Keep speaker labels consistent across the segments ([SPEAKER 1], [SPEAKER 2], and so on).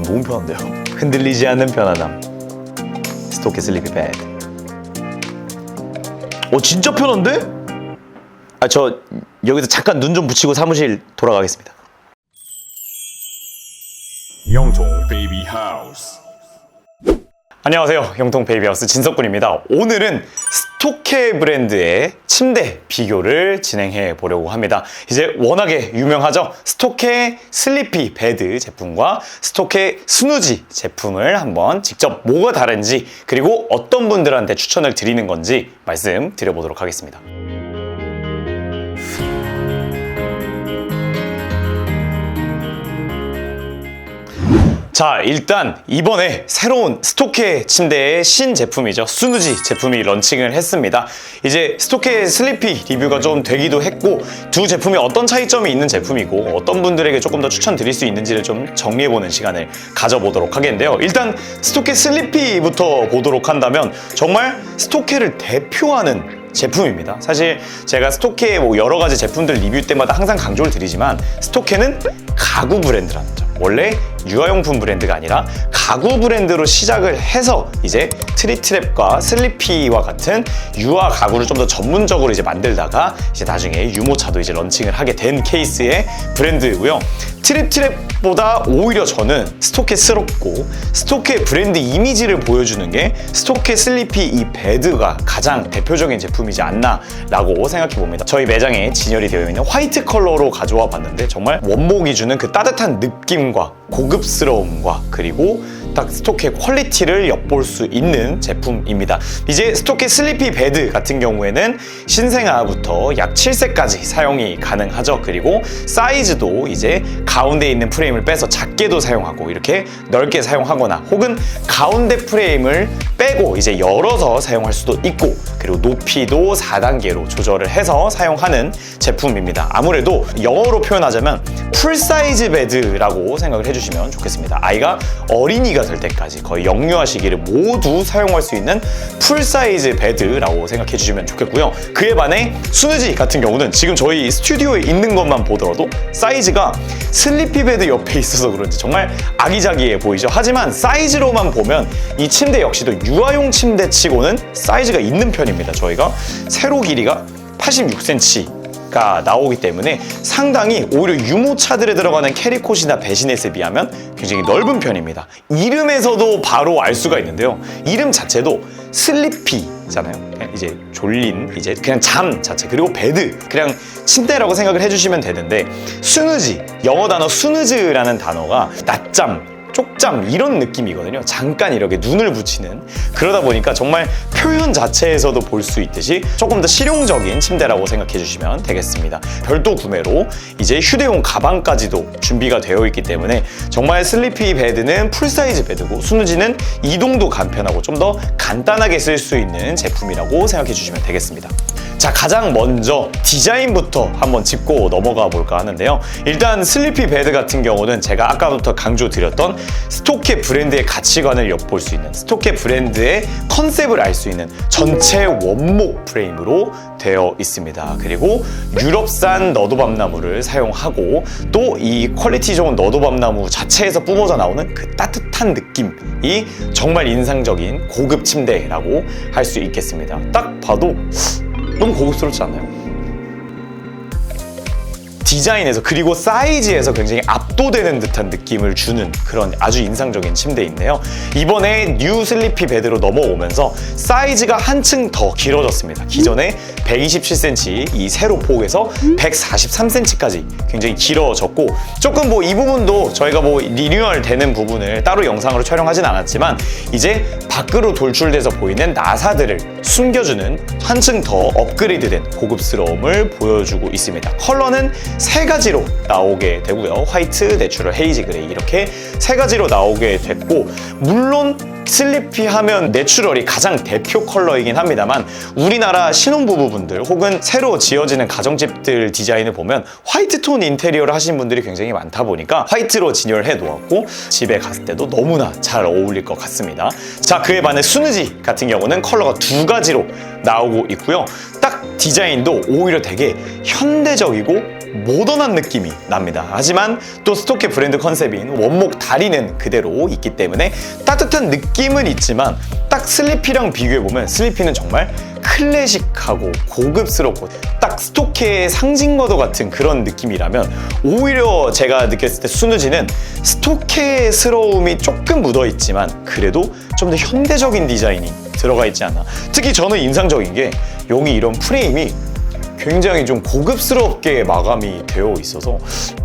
[SPEAKER 1] 너무 편한데요? 흔들리지 않는 편안함. 스토키 슬리피 패드. 진짜 편한데? 저 여기서 잠깐 눈 좀 붙이고 사무실 돌아가겠습니다.
[SPEAKER 2] 영통 베이비 하우스.
[SPEAKER 1] 안녕하세요. 영통 베이비하우스 진석군입니다. 오늘은 스토케 브랜드의 침대 비교를 진행해 보려고 합니다. 이제 워낙에 유명하죠? 스토케 슬리피 베드 제품과 스토케 스누지 제품을 한번 직접 뭐가 다른지, 그리고 어떤 분들한테 추천을 드리는 건지 말씀드려보도록 하겠습니다. 자, 일단 이번에 새로운 스토케 침대의 신제품이죠. 스누지 제품이 런칭을 했습니다. 이제 스토케 슬리피 리뷰가 좀 되기도 했고, 두 제품이 어떤 차이점이 있는 제품이고 어떤 분들에게 조금 더 추천드릴 수 있는지를 좀 정리해보는 시간을 가져보도록 하겠는데요. 일단 스토케 슬리피부터 보도록 한다면 정말 스토케를 대표하는 제품입니다. 사실 제가 스토케 여러 가지 제품들 리뷰 때마다 항상 강조를 드리지만, 스토케는 가구 브랜드라는 점. 원래 유아용품 브랜드가 아니라 가구 브랜드로 시작을 해서 이제 트리트랩과 슬리피와 같은 유아 가구를 좀 더 전문적으로 이제 만들다가 이제 나중에 유모차도 이제 런칭을 하게 된 케이스의 브랜드고요. 트리트랩보다 오히려 저는 스토케스럽고 스토케 브랜드 이미지를 보여주는 게 스토케 슬리피 이 베드가 가장 대표적인 제품이지 않나 라고 생각해 봅니다. 저희 매장에 진열이 되어 있는 화이트 컬러로 가져와 봤는데 정말 원목이 주는 그 따뜻한 느낌과 고급스러움과 그리고 딱 스토케 퀄리티를 엿볼 수 있는 제품입니다. 이제 스토케 슬리피 베드 같은 경우에는 신생아부터 약 7세까지 사용이 가능하죠. 그리고 사이즈도 이제 가운데 있는 프레임을 빼서 작게도 사용하고 이렇게 넓게 사용하거나, 혹은 가운데 프레임을 빼고 이제 열어서 사용할 수도 있고, 그리고 높이도 4단계로 조절을 해서 사용하는 제품입니다. 아무래도 영어로 표현하자면 풀사이즈 베드라고 생각을 해주시면 좋겠습니다. 아이가 어린이가 될 때까지 거의 영유아 시기를 모두 사용할 수 있는 풀사이즈 베드라고 생각해 주시면 좋겠고요. 그에 반해 스누지 같은 경우는 지금 저희 스튜디오에 있는 것만 보더라도 사이즈가 슬리피 베드 옆에 있어서 그런지 정말 아기자기해 보이죠. 하지만 사이즈로만 보면 이 침대 역시도 유아용 침대 치고는 사이즈가 있는 편입니다. 저희가 세로 길이가 86cm 가 나오기 때문에 상당히 오히려 유모차들에 들어가는 캐리콧이나 베시넷에 비하면 굉장히 넓은 편입니다. 이름에서도 바로 알 수가 있는데요. 이름 자체도 슬리피잖아요. 이제 졸린, 이제 그냥 잠 자체, 그리고 베드, 그냥 침대라고 생각을 해주시면 되는데, 스누지, 영어 단어 스누즈라는 단어가 낮잠, 쪽잠 이런 느낌이거든요. 잠깐 이렇게 눈을 붙이는, 그러다 보니까 정말 표현 자체에서도 볼 수 있듯이 조금 더 실용적인 침대라고 생각해 주시면 되겠습니다. 별도 구매로 이제 휴대용 가방까지도 준비가 되어 있기 때문에 정말 슬리피 베드는 풀사이즈 베드고, 스누지는 이동도 간편하고 좀 더 간단하게 쓸 수 있는 제품이라고 생각해 주시면 되겠습니다. 자, 가장 먼저 디자인부터 한번 짚고 넘어가 볼까 하는데요. 일단 슬리피 베드 같은 경우는 제가 아까부터 강조드렸던 스토케 브랜드의 가치관을 엿볼 수 있는, 스토케 브랜드의 컨셉을 알 수 있는 전체 원목 프레임으로 되어 있습니다. 그리고 유럽산 너도밤나무를 사용하고, 또 이 퀄리티 좋은 너도밤나무 자체에서 뿜어져 나오는 그 따뜻한 느낌이 정말 인상적인 고급 침대라고 할 수 있겠습니다. 딱 봐도 너무 고급스럽지 않나요? 디자인에서, 그리고 사이즈에서 굉장히 압도되는 듯한 느낌을 주는 그런 아주 인상적인 침대인데요. 이번에 뉴 슬리피 베드로 넘어오면서 사이즈가 한층 더 길어졌습니다. 기존에 127cm 이 세로 폭에서 143cm까지 굉장히 길어졌고, 조금 이 부분도 저희가 리뉴얼 되는 부분을 따로 영상으로 촬영하진 않았지만, 이제 밖으로 돌출돼서 보이는 나사들을 숨겨주는 한층 더 업그레이드된 고급스러움을 보여주고 있습니다. 컬러는 세 가지로 나오게 되고요. 화이트, 내추럴, 헤이즈 그레이 이렇게 세 가지로 나오게 됐고, 물론 슬리피 하면 내추럴이 가장 대표 컬러이긴 합니다만, 우리나라 신혼부부분들 혹은 새로 지어지는 가정집들 디자인을 보면 화이트 톤 인테리어를 하신 분들이 굉장히 많다 보니까 화이트로 진열해 놓았고, 집에 갔을 때도 너무나 잘 어울릴 것 같습니다. 자, 그에 반해 스누지 같은 경우는 컬러가 두 가지로 나오고 있고요. 딱 디자인도 오히려 되게 현대적이고 모던한 느낌이 납니다. 하지만 또 스토케 브랜드 컨셉인 원목 다리는 그대로 있기 때문에 따뜻한 느낌은 있지만 딱 슬리피랑 비교해보면 슬리피는 정말 클래식하고 고급스럽고 딱 스토케의 상징과도 같은 그런 느낌이라면 오히려 제가 느꼈을 때 스누지는 스토케스러움이 조금 묻어있지만 그래도 좀 더 현대적인 디자인이 들어가 있지 않나. 특히 저는 인상적인 게 여기 이런 프레임이 굉장히 좀 고급스럽게 마감이 되어 있어서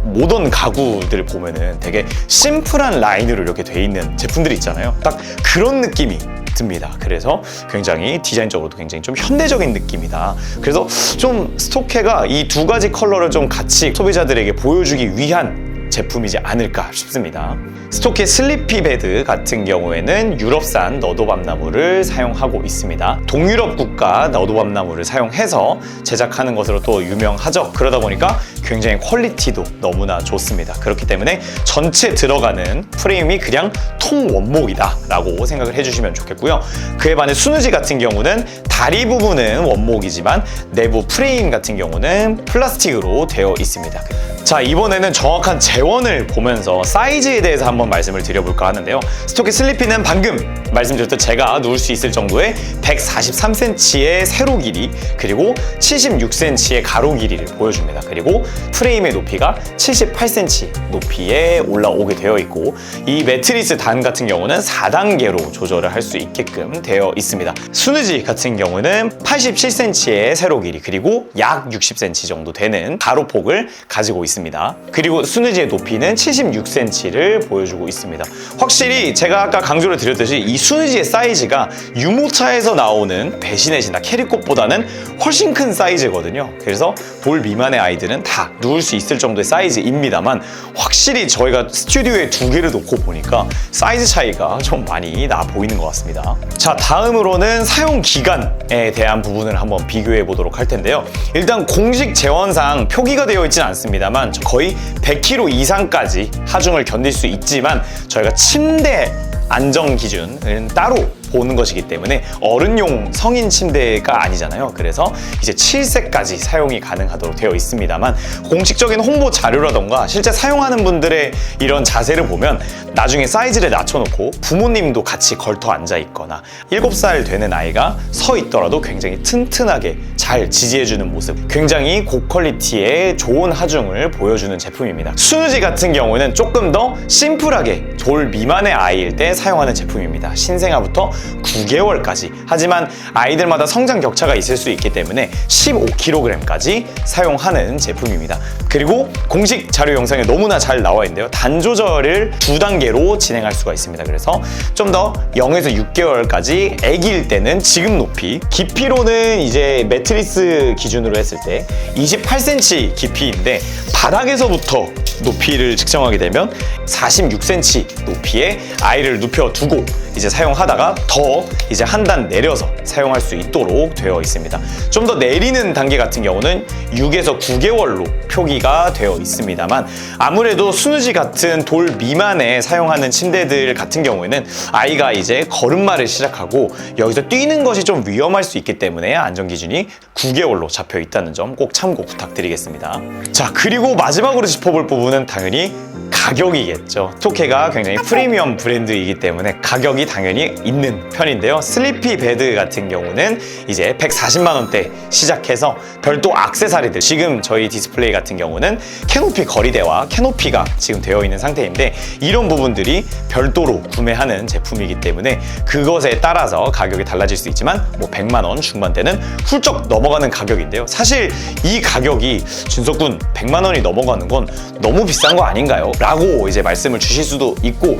[SPEAKER 1] 모던 가구들 보면은 되게 심플한 라인으로 이렇게 돼 있는 제품들이 있잖아요. 딱 그런 느낌이 듭니다. 그래서 굉장히 디자인적으로도 굉장히 좀 현대적인 느낌이다. 그래서 좀 스토케가 이 두 가지 컬러를 좀 같이 소비자들에게 보여주기 위한 제품이지 않을까 싶습니다. 스토케 슬리피 베드 같은 경우에는 유럽산 너도밤나무를 사용하고 있습니다. 동유럽 국가 너도밤나무를 사용해서 제작하는 것으로 또 유명하죠. 그러다 보니까 굉장히 퀄리티도 너무나 좋습니다. 그렇기 때문에 전체 들어가는 프레임이 그냥 통원목이다 라고 생각을 해주시면 좋겠고요. 그에 반해 스누지 같은 경우는 다리 부분은 원목이지만 내부 프레임 같은 경우는 플라스틱으로 되어 있습니다. 자, 이번에는 정확한 재원을 보면서 사이즈에 대해서 한번 말씀을 드려볼까 하는데요. 스토케 슬리피는 방금 말씀드렸던 제가 누울 수 있을 정도의 143cm의 세로 길이 그리고 76cm의 가로 길이를 보여줍니다. 그리고 프레임의 높이가 78cm 높이에 올라오게 되어 있고 이 매트리스 단 같은 경우는 4단계로 조절을 할 수 있게끔 되어 있습니다. 스누지 같은 경우는 87cm의 세로 길이 그리고 약 60cm 정도 되는 가로폭을 가지고 있습니다. 그리고 스누지의 높이는 76cm를 보여주고 있습니다. 확실히 제가 아까 강조를 드렸듯이 이 스누지의 사이즈가 유모차에서 나오는 베시넷이나 캐리콧보다는 훨씬 큰 사이즈거든요. 그래서 돌 미만의 아이들은 다 누울 수 있을 정도의 사이즈입니다만 확실히 저희가 스튜디오에 두 개를 놓고 보니까 사이즈 차이가 좀 많이 나 보이는 것 같습니다. 자, 다음으로는 사용 기간에 대한 부분을 한번 비교해 보도록 할 텐데요. 일단 공식 재원상 표기가 되어 있지는 않습니다만 거의 100kg 이상까지 하중을 견딜 수 있지만 저희가 침대 안정 기준은 따로 보는 것이기 때문에 어른용 성인 침대가 아니잖아요. 그래서 이제 7세까지 사용이 가능하도록 되어 있습니다만 공식적인 홍보 자료라던가 실제 사용하는 분들의 이런 자세를 보면 나중에 사이즈를 낮춰놓고 부모님도 같이 걸터 앉아 있거나 7살 되는 아이가 서 있더라도 굉장히 튼튼하게 잘 지지해주는 모습, 굉장히 고퀄리티의 좋은 하중을 보여주는 제품입니다. 스누지 같은 경우는 조금 더 심플하게 돌 미만의 아이일 때 사용하는 제품입니다. 신생아부터 9개월까지. 하지만 아이들마다 성장 격차가 있을 수 있기 때문에 15kg까지 사용하는 제품입니다. 그리고 공식 자료 영상에 너무나 잘 나와 있는데요. 단 조절을 2단계로 진행할 수가 있습니다. 그래서 좀 더 0에서 6개월까지 아기일 때는 지금 높이, 깊이로는 이제 매트리스 기준으로 했을 때 28cm 깊이인데 바닥에서부터 높이를 측정하게 되면 46cm 높이의 아이를 눕혀두고 이제 사용하다가 더 이제 한 단 내려서 사용할 수 있도록 되어 있습니다. 좀 더 내리는 단계 같은 경우는 6에서 9개월로 표기가 되어 있습니다만 아무래도 스누지 같은 돌 미만에 사용하는 침대들 같은 경우에는 아이가 이제 걸음마를 시작하고 여기서 뛰는 것이 좀 위험할 수 있기 때문에 안전기준이 9개월로 잡혀 있다는 점 꼭 참고 부탁드리겠습니다. 자, 그리고 마지막으로 짚어볼 부분은 당연히 가격이겠죠. 스토케가 굉장히 프리미엄 브랜드이기 때문에 가격이 당연히 있는 편인데요. 슬리피 베드 같은 경우는 이제 140만 원대 시작해서 별도 액세서리들, 지금 저희 디스플레이 같은 경우는 캐노피 거리대와 캐노피가 지금 되어 있는 상태인데 이런 부분들이 별도로 구매하는 제품이기 때문에 그것에 따라서 가격이 달라질 수 있지만 뭐 100만 원 중반대는 훌쩍 넘어가는 가격인데요. 사실 이 가격이 준석군 100만 원이 넘어가는 건 너무 비싼 거 아닌가요? 라고 이제 말씀을 주실 수도 있고,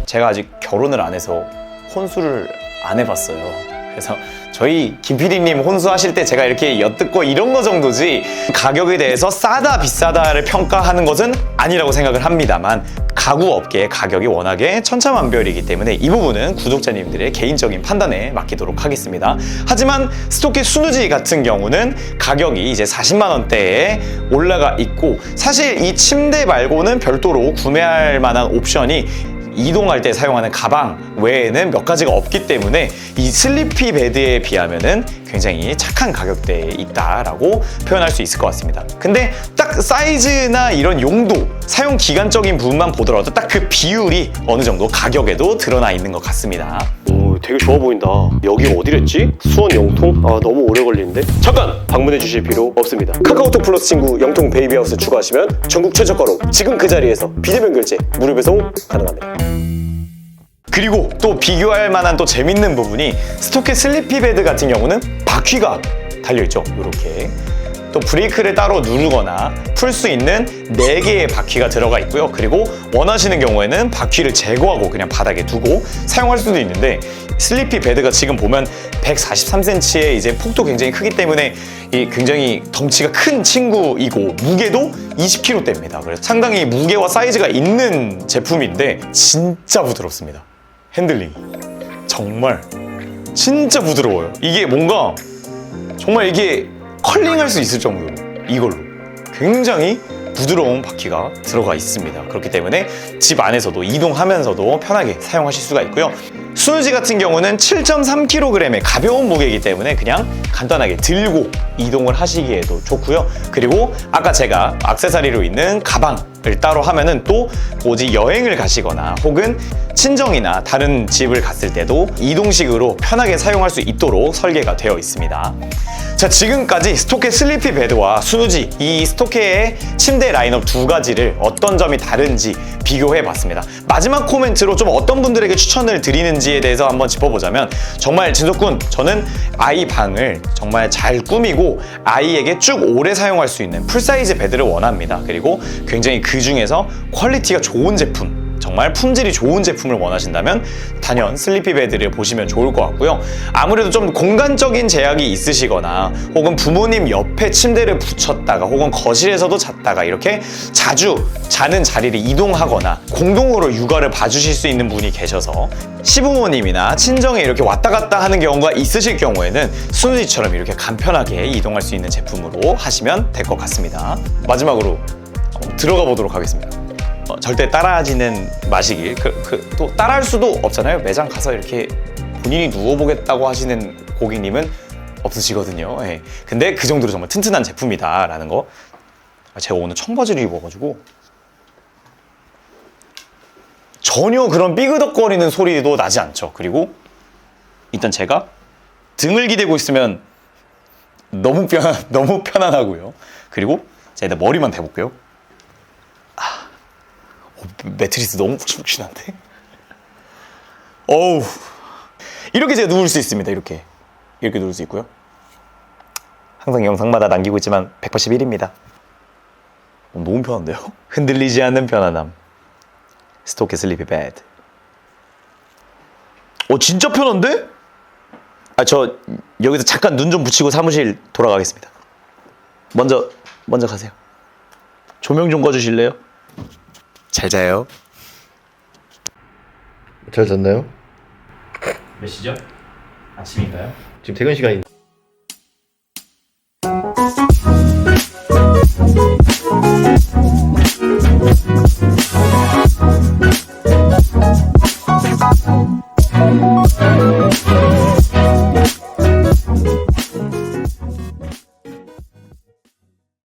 [SPEAKER 1] 제가 아직 결혼을 안 해서 혼수를 안 해봤어요. 그래서 저희 김PD님 혼수하실 때 제가 이렇게 엿듣고 이런 거 정도지 가격에 대해서 싸다 비싸다를 평가하는 것은 아니라고 생각을 합니다만 가구 업계의 가격이 워낙에 천차만별이기 때문에 이 부분은 구독자님들의 개인적인 판단에 맡기도록 하겠습니다. 하지만 스토케 스누지 같은 경우는 가격이 이제 40만 원대에 올라가 있고 사실 이 침대 말고는 별도로 구매할 만한 옵션이 이동할 때 사용하는 가방 외에는 몇 가지가 없기 때문에 이 슬리피 베드에 비하면은 굉장히 착한 가격대에 있다라고 표현할 수 있을 것 같습니다. 근데 딱 사이즈나 이런 용도, 사용 기간적인 부분만 보더라도 딱 그 비율이 어느 정도 가격에도 드러나 있는 것 같습니다.
[SPEAKER 3] 오, 되게 좋아 보인다. 여기 어디랬지? 수원 영통? 아, 너무 오래 걸리는데? 잠깐! 방문해 주실 필요 없습니다. 카카오톡 플러스 친구 영통 베이비하우스 추가하시면 전국 최저가로 지금 그 자리에서 비대면 결제, 무료 배송 가능합니다.
[SPEAKER 1] 그리고 또 비교할 만한 또 재밌는 부분이 스토켓 슬리피 베드 같은 경우는 바퀴가 달려있죠. 이렇게. 또 브레이크를 따로 누르거나 풀 수 있는 4개의 바퀴가 들어가 있고요. 그리고 원하시는 경우에는 바퀴를 제거하고 그냥 바닥에 두고 사용할 수도 있는데 슬리피 베드가 지금 보면 143cm의 이제 폭도 굉장히 크기 때문에 이 굉장히 덩치가 큰 친구이고 무게도 20kg대입니다. 그래서 상당히 무게와 사이즈가 있는 제품인데 진짜 부드럽습니다. 핸들링이 정말 진짜 부드러워요. 이게 뭔가 정말 이게 컬링할 수 있을 정도로 이걸로 굉장히 부드러운 바퀴가 들어가 있습니다. 그렇기 때문에 집 안에서도 이동하면서도 편하게 사용하실 수가 있고요. 수누지 같은 경우는 7.3kg의 가벼운 무게이기 때문에 그냥 간단하게 들고 이동을 하시기에도 좋고요. 그리고 아까 제가 액세서리로 있는 가방을 따로 하면은 또 오직 여행을 가시거나 혹은 친정이나 다른 집을 갔을 때도 이동식으로 편하게 사용할 수 있도록 설계가 되어 있습니다. 자, 지금까지 스토켓 슬리피 베드와 수누지, 이 스토켓의 침대 라인업 두 가지를 어떤 점이 다른지 비교해 봤습니다. 마지막 코멘트로 좀 어떤 분들에게 추천을 드리는지에 대해서 한번 짚어보자면, 정말 진석군, 저는 아이 방을 정말 잘 꾸미고 아이에게 쭉 오래 사용할 수 있는 풀사이즈 베드를 원합니다. 그리고 굉장히 그 중에서 퀄리티가 좋은 제품, 정말 품질이 좋은 제품을 원하신다면 단연 슬리피 베드를 보시면 좋을 것 같고요. 아무래도 좀 공간적인 제약이 있으시거나 혹은 부모님 옆에 침대를 붙였다가 혹은 거실에서도 잤다가 이렇게 자주 자는 자리를 이동하거나 공동으로 육아를 봐주실 수 있는 분이 계셔서 시부모님이나 친정에 이렇게 왔다 갔다 하는 경우가 있으실 경우에는 수누지처럼 이렇게 간편하게 이동할 수 있는 제품으로 하시면 될 것 같습니다. 마지막으로 들어가 보도록 하겠습니다. 절대 따라하지는 마시길. 또 따라할 수도 없잖아요. 매장 가서 이렇게 본인이 누워보겠다고 하시는 고객님은 없으시거든요. 예. 근데 그 정도로 정말 튼튼한 제품이다라는 거. 제가 오늘 청바지를 입어가지고 전혀 그런 삐그덕거리는 소리도 나지 않죠. 그리고 일단 제가 등을 기대고 있으면 너무 편안하고요. 그리고 제가 일단 머리만 대볼게요. 매트리스 너무 푹신푹신한데? 어우, 이렇게 제가 누울 수 있습니다. 이렇게 누울 수 있고요. 항상 영상마다 남기고 있지만 181입니다. 너무 편한데요? 흔들리지 않는 편안함. 스토켓 슬리피 베드. 진짜 편한데? 저 여기서 잠깐 눈 좀 붙이고 사무실 돌아가겠습니다. 먼저 가세요. 조명 좀 꺼주실래요? 잘 자요.
[SPEAKER 4] 잘 잤나요?
[SPEAKER 1] 몇 시죠? 아침인가요?
[SPEAKER 4] 지금 퇴근 시간인데